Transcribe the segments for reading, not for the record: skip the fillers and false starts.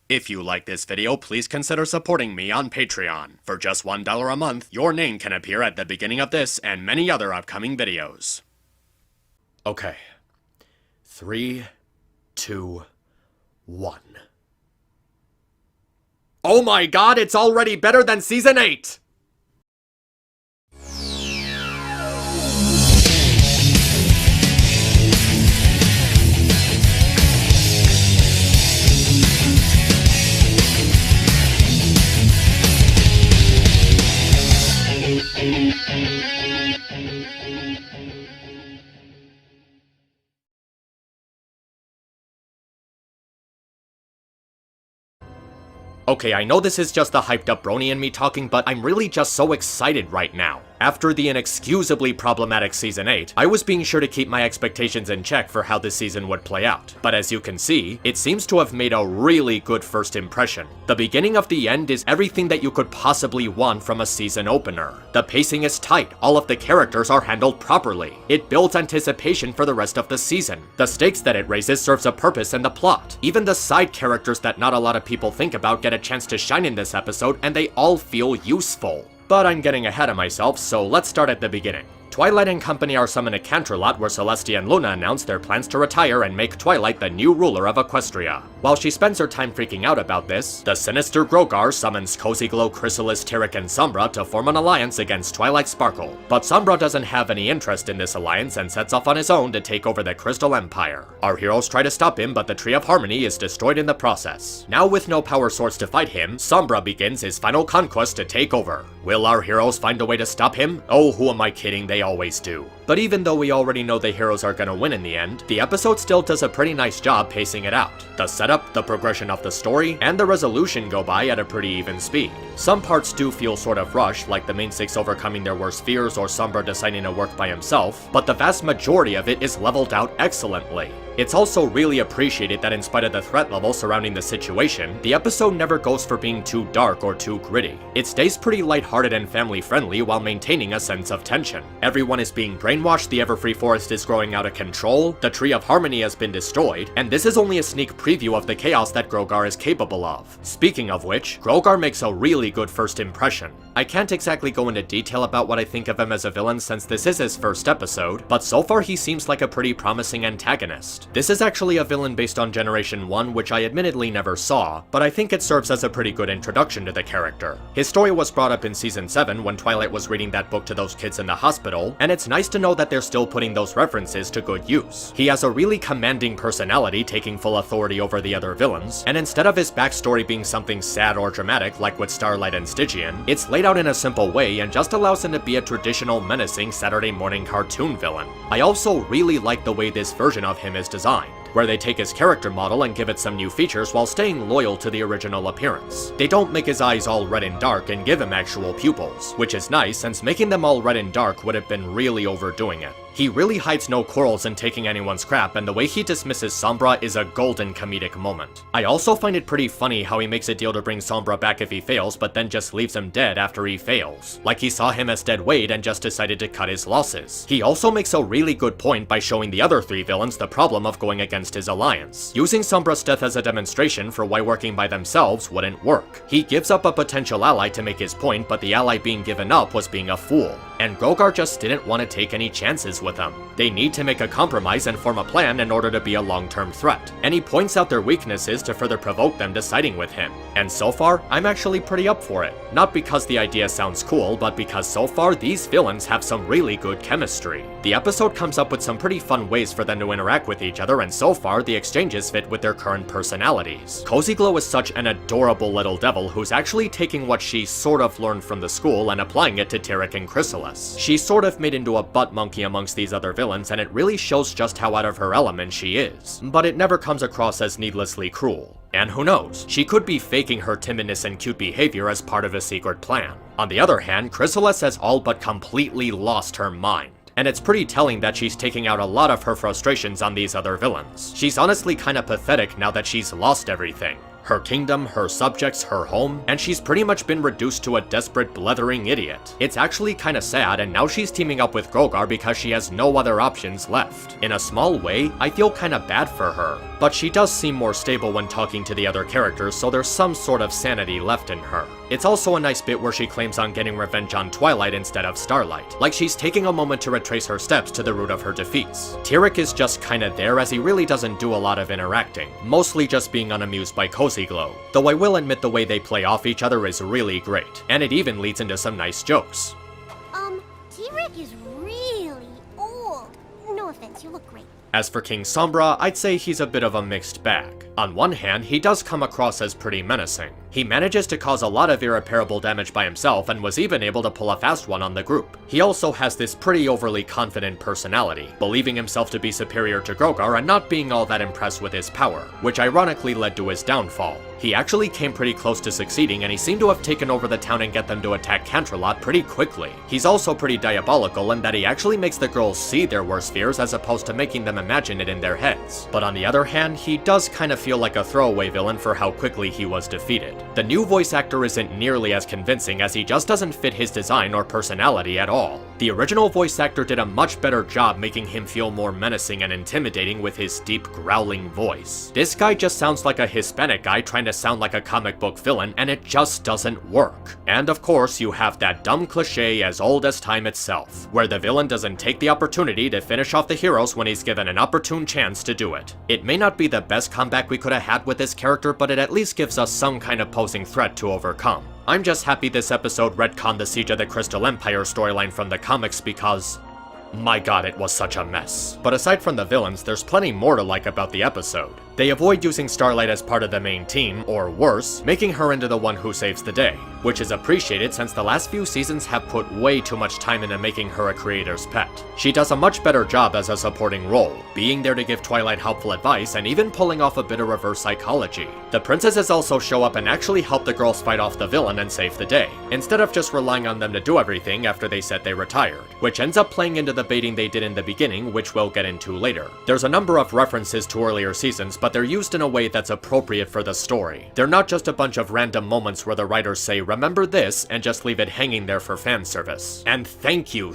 If you like this video, please consider supporting me on Patreon. For just $1 a month, your name can appear at the beginning of this and many other upcoming videos. Okay. 3, 2, 1. Oh my god, it's already better than Season 8! Okay, I know this is just the hyped up brony in me talking, but I'm really just so excited right now. After the inexcusably problematic Season 8, I was being sure to keep my expectations in check for how this season would play out. But as you can see, it seems to have made a really good first impression. The beginning of the end is everything that you could possibly want from a season opener. The pacing is tight, all of the characters are handled properly. It builds anticipation for the rest of the season. The stakes that it raises serves a purpose in the plot. Even the side characters that not a lot of people think about get a chance to shine in this episode, and they all feel useful. But I'm getting ahead of myself, so let's start at the beginning. Twilight and company are summoned to Canterlot, where Celestia and Luna announce their plans to retire and make Twilight the new ruler of Equestria. While she spends her time freaking out about this, the sinister Grogar summons Cozy Glow, Chrysalis, Tyrek, and Sombra to form an alliance against Twilight Sparkle. But Sombra doesn't have any interest in this alliance and sets off on his own to take over the Crystal Empire. Our heroes try to stop him, but the Tree of Harmony is destroyed in the process. Now with no power source to fight him, Sombra begins his final conquest to take over. Will our heroes find a way to stop him? Oh, who am I kidding, they always do. But even though we already know the heroes are gonna win in the end, the episode still does a pretty nice job pacing it out. The setup, the progression of the story, and the resolution go by at a pretty even speed. Some parts do feel sort of rushed, like the main six overcoming their worst fears or Sombra deciding to work by himself, but the vast majority of it is leveled out excellently. It's also really appreciated that in spite of the threat level surrounding the situation, the episode never goes for being too dark or too gritty. It stays pretty lighthearted and family-friendly while maintaining a sense of tension. Everyone is being brainwashed, the Everfree Forest is growing out of control, the Tree of Harmony has been destroyed, and this is only a sneak preview of the chaos that Grogar is capable of. Speaking of which, Grogar makes a really good first impression. I can't exactly go into detail about what I think of him as a villain since this is his first episode, but so far he seems like a pretty promising antagonist. This is actually a villain based on Generation 1, which I admittedly never saw, but I think it serves as a pretty good introduction to the character. His story was brought up in Season 7 when Twilight was reading that book to those kids in the hospital, and it's nice to know that they're still putting those references to good use. He has a really commanding personality, taking full authority over the other villains, and instead of his backstory being something sad or dramatic like with Starlight and Stygian, it's laid out in a simple way and just allows him to be a traditional menacing Saturday morning cartoon villain. I also really like the way this version of him is designed, where they take his character model and give it some new features while staying loyal to the original appearance. They don't make his eyes all red and dark and give him actual pupils, which is nice since making them all red and dark would have been really overdoing it. He really hides no quarrels in taking anyone's crap, and the way he dismisses Sombra is a golden comedic moment. I also find it pretty funny how he makes a deal to bring Sombra back if he fails, but then just leaves him dead after he fails. Like he saw him as dead weight and just decided to cut his losses. He also makes a really good point by showing the other three villains the problem of going against his alliance, using Sombra's death as a demonstration for why working by themselves wouldn't work. He gives up a potential ally to make his point, but the ally being given up was being a fool, and Grogar just didn't want to take any chances with them. They need to make a compromise and form a plan in order to be a long-term threat, and he points out their weaknesses to further provoke them to siding with him. And so far, I'm actually pretty up for it. Not because the idea sounds cool, but because so far these villains have some really good chemistry. The episode comes up with some pretty fun ways for them to interact with each other, and so far the exchanges fit with their current personalities. Cozy Glow is such an adorable little devil who's actually taking what she sort of learned from the school and applying it to Tyrek and Chrysalis. She's sort of made into a butt monkey amongst these other villains, and it really shows just how out of her element she is. But it never comes across as needlessly cruel. And who knows, she could be faking her timidness and cute behavior as part of a secret plan. On the other hand, Chrysalis has all but completely lost her mind, and it's pretty telling that she's taking out a lot of her frustrations on these other villains. She's honestly kinda pathetic now that she's lost everything. her kingdom, her subjects, her home, and she's pretty much been reduced to a desperate, blethering idiot. It's actually kinda sad, and now she's teaming up with Grogar because she has no other options left. In a small way, I feel kinda bad for her, but she does seem more stable when talking to the other characters, so there's some sort of sanity left in her. It's also a nice bit where she claims on getting revenge on Twilight instead of Starlight, like she's taking a moment to retrace her steps to the root of her defeats. Tyrek is just kinda there as he really doesn't do a lot of interacting, mostly just being unamused by Cozy Glow, though I will admit the way they play off each other is really great, and it even leads into some nice jokes. T-Rex is really old. No offense, you look great. As for King Sombra, I'd say he's a bit of a mixed bag. On one hand, he does come across as pretty menacing. He manages to cause a lot of irreparable damage by himself and was even able to pull a fast one on the group. He also has this pretty overly confident personality, believing himself to be superior to Grogar and not being all that impressed with his power, which ironically led to his downfall. He actually came pretty close to succeeding, and he seemed to have taken over the town and get them to attack Canterlot pretty quickly. He's also pretty diabolical in that he actually makes the girls see their worst fears as opposed to making them imagine it in their heads. But on the other hand, he does kind of feel like a throwaway villain for how quickly he was defeated. The new voice actor isn't nearly as convincing as he just doesn't fit his design or personality at all. The original voice actor did a much better job making him feel more menacing and intimidating with his deep growling voice. This guy just sounds like a Hispanic guy trying to sound like a comic book villain, and it just doesn't work. And of course, you have that dumb cliche as old as time itself, where the villain doesn't take the opportunity to finish off the heroes when he's given an opportune chance to do it. It may not be the best comeback we could have had with this character, but it at least gives us some kind of posing threat to overcome. I'm just happy this episode retconned the Siege of the Crystal Empire storyline from the comics because my god, it was such a mess. But aside from the villains, there's plenty more to like about the episode. They avoid using Starlight as part of the main team, or worse, making her into the one who saves the day, which is appreciated since the last few seasons have put way too much time into making her a creator's pet. She does a much better job as a supporting role, being there to give Twilight helpful advice and even pulling off a bit of reverse psychology. The princesses also show up and actually help the girls fight off the villain and save the day, instead of just relying on them to do everything after they said they retired, which ends up playing into the baiting they did in the beginning, which we'll get into later. There's a number of references to earlier seasons, but they're used in a way that's appropriate for the story. They're not just a bunch of random moments where the writers say, remember this, and just leave it hanging there for fan service. And thank you,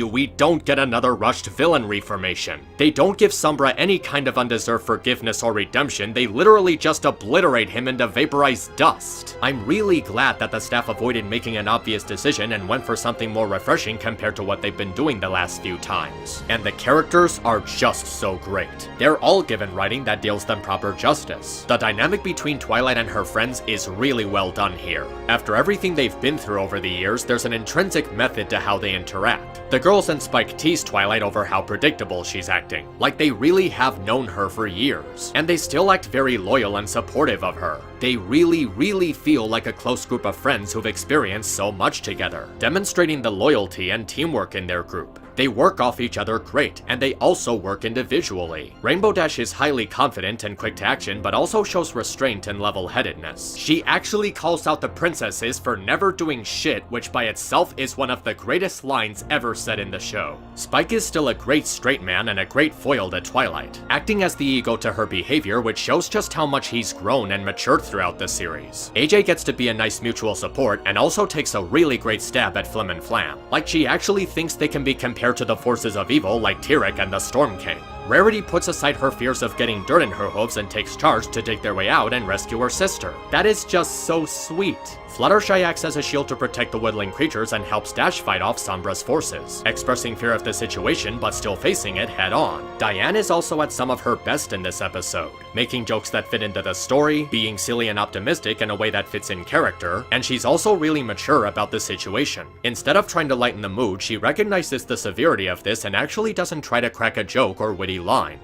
we don't get another rushed villain reformation. They don't give Sombra any kind of undeserved forgiveness or redemption, they literally just obliterate him into vaporized dust. I'm really glad that the staff avoided making an obvious decision and went for something more refreshing compared to what they've been doing the last few times. And the characters are just so great. They're all given writing that deals them proper justice. The dynamic between Twilight and her friends is really well done here. After everything they've been through over the years, there's an intrinsic method to how they interact. The girls and Spike tease Twilight over how predictable she's acting, like they really have known her for years, and they still act very loyal and supportive of her. They really feel like a close group of friends who've experienced so much together, demonstrating the loyalty and teamwork in their group. They work off each other great, and they also work individually. Rainbow Dash is highly confident and quick to action, but also shows restraint and level-headedness. She actually calls out the princesses for never doing shit, which by itself is one of the greatest lines ever said in the show. Spike is still a great straight man and a great foil to Twilight, acting as the ego to her behavior, which shows just how much he's grown and matured throughout the series. AJ gets to be a nice mutual support, and also takes a really great stab at Flim and Flam. Like she actually thinks they can be compared to the forces of evil like Tyrek and the Storm King. Rarity puts aside her fears of getting dirt in her hooves and takes charge to dig their way out and rescue her sister. That is just so sweet. Fluttershy acts as a shield to protect the woodland creatures and helps Dash fight off Sombra's forces, expressing fear of the situation but still facing it head on. Diane is also at some of her best in this episode, making jokes that fit into the story, being silly and optimistic in a way that fits in character, and she's also really mature about the situation. Instead of trying to lighten the mood, she recognizes the severity of this and actually doesn't try to crack a joke or witty line.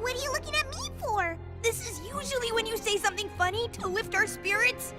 What are you looking at me for? This is usually when you say something funny to lift our spirits.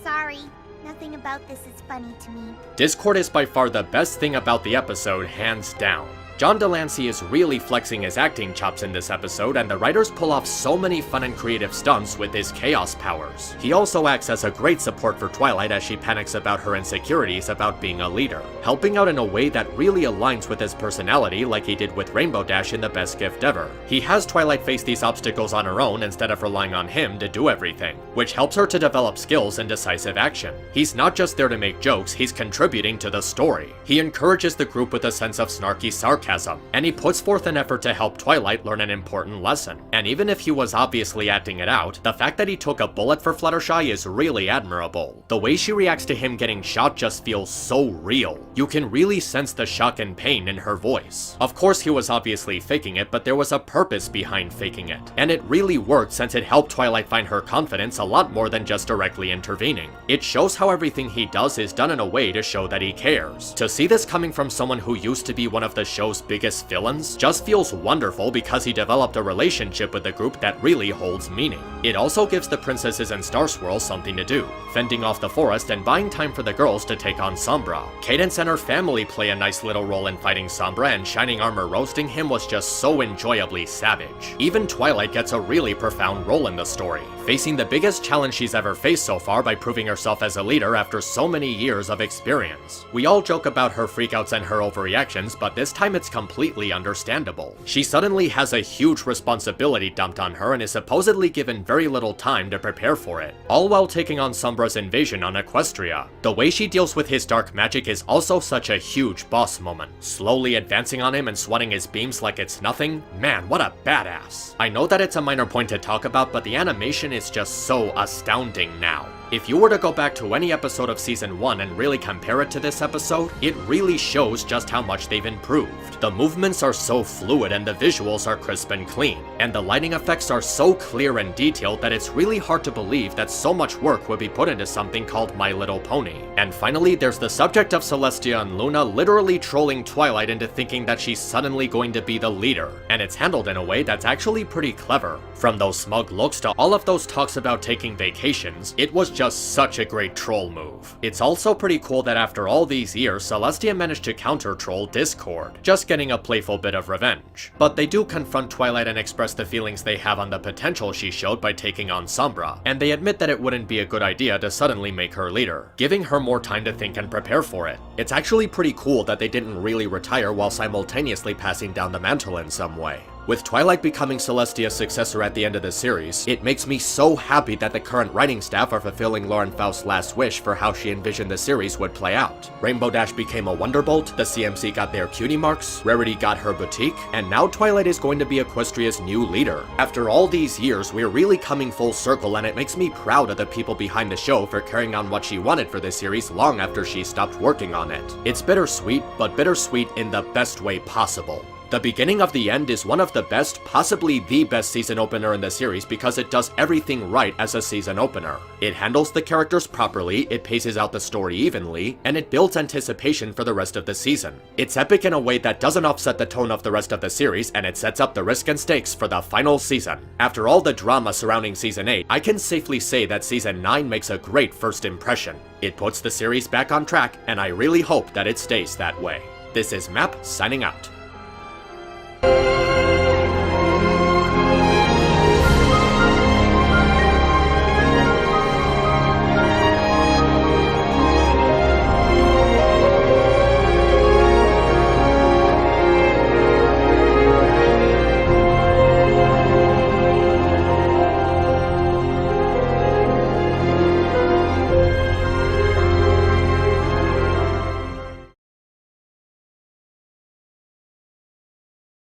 Sorry, nothing about this is funny to me. Discord is by far the best thing about the episode, hands down. John Delancey is really flexing his acting chops in this episode, and the writers pull off so many fun and creative stunts with his chaos powers. He also acts as a great support for Twilight as she panics about her insecurities about being a leader, helping out in a way that really aligns with his personality like he did with Rainbow Dash in The Best Gift Ever. He has Twilight face these obstacles on her own instead of relying on him to do everything, which helps her to develop skills and decisive action. He's not just there to make jokes, he's contributing to the story. He encourages the group with a sense of snarky sarcasm, and he puts forth an effort to help Twilight learn an important lesson. And even if he was obviously acting it out, the fact that he took a bullet for Fluttershy is really admirable. The way she reacts to him getting shot just feels so real. You can really sense the shock and pain in her voice. Of course he was obviously faking it, but there was a purpose behind faking it. And it really worked since it helped Twilight find her confidence a lot more than just directly intervening. It shows how everything he does is done in a way to show that he cares. To see this coming from someone who used to be one of the show's biggest villains just feels wonderful because he developed a relationship with the group that really holds meaning. It also gives the princesses and Star Swirl something to do, fending off the forest and buying time for the girls to take on Sombra. Cadence and her family play a nice little role in fighting Sombra, and Shining Armor roasting him was just so enjoyably savage. Even Twilight gets a really profound role in the story, facing the biggest challenge she's ever faced so far by proving herself as a leader after so many years of experience. We all joke about her freakouts and her overreactions, but this time it's completely understandable. She suddenly has a huge responsibility dumped on her and is supposedly given very little time to prepare for it, all while taking on Sombra's invasion on Equestria. The way she deals with his dark magic is also such a huge boss moment, slowly advancing on him and swatting his beams like it's nothing. Man, what a badass. I know that it's a minor point to talk about, but the animation is just so astounding now. If you were to go back to any episode of Season 1 and really compare it to this episode, it really shows just how much they've improved. The movements are so fluid and the visuals are crisp and clean, and the lighting effects are so clear and detailed that it's really hard to believe that so much work would be put into something called My Little Pony. And finally, there's the subject of Celestia and Luna literally trolling Twilight into thinking that she's suddenly going to be the leader, and it's handled in a way that's actually pretty clever. From those smug looks to all of those talks about taking vacations, it was just such a great troll move. It's also pretty cool that after all these years, Celestia managed to counter-troll Discord, just getting a playful bit of revenge. But they do confront Twilight and express the feelings they have on the potential she showed by taking on Sombra, and they admit that it wouldn't be a good idea to suddenly make her leader, giving her more time to think and prepare for it. It's actually pretty cool that they didn't really retire while simultaneously passing down the mantle in some way. With Twilight becoming Celestia's successor at the end of the series, it makes me so happy that the current writing staff are fulfilling Lauren Faust's last wish for how she envisioned the series would play out. Rainbow Dash became a Wonderbolt, the CMC got their cutie marks, Rarity got her boutique, and now Twilight is going to be Equestria's new leader. After all these years, we're really coming full circle, and it makes me proud of the people behind the show for carrying on what she wanted for this series long after she stopped working on it. It's bittersweet, but bittersweet in the best way possible. The beginning of the end is one of the best, possibly the best season opener in the series because it does everything right as a season opener. It handles the characters properly, it paces out the story evenly, and it builds anticipation for the rest of the season. It's epic in a way that doesn't offset the tone of the rest of the series, and it sets up the risk and stakes for the final season. After all the drama surrounding Season 8, I can safely say that Season 9 makes a great first impression. It puts the series back on track, and I really hope that it stays that way. This is Map signing out.